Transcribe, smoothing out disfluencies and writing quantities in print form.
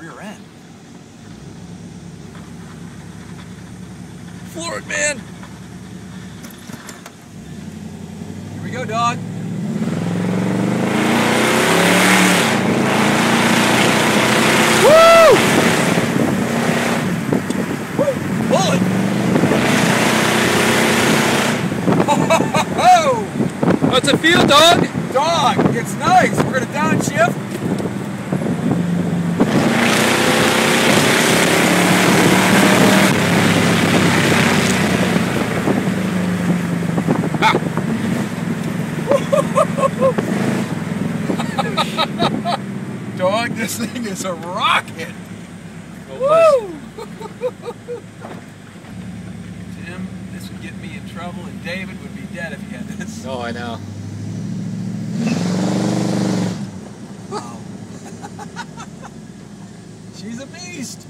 rear end. Floor it, man! Here we go, dog. Woo! Woo! Pull it! Oh! What's it feel, dog? Dog, it's nice. We're gonna downshift. Dog, this thing is a rocket. Woo! Tim, this would get me in trouble, and David would be dead if he had this. Oh, I know. Wow. She's a beast.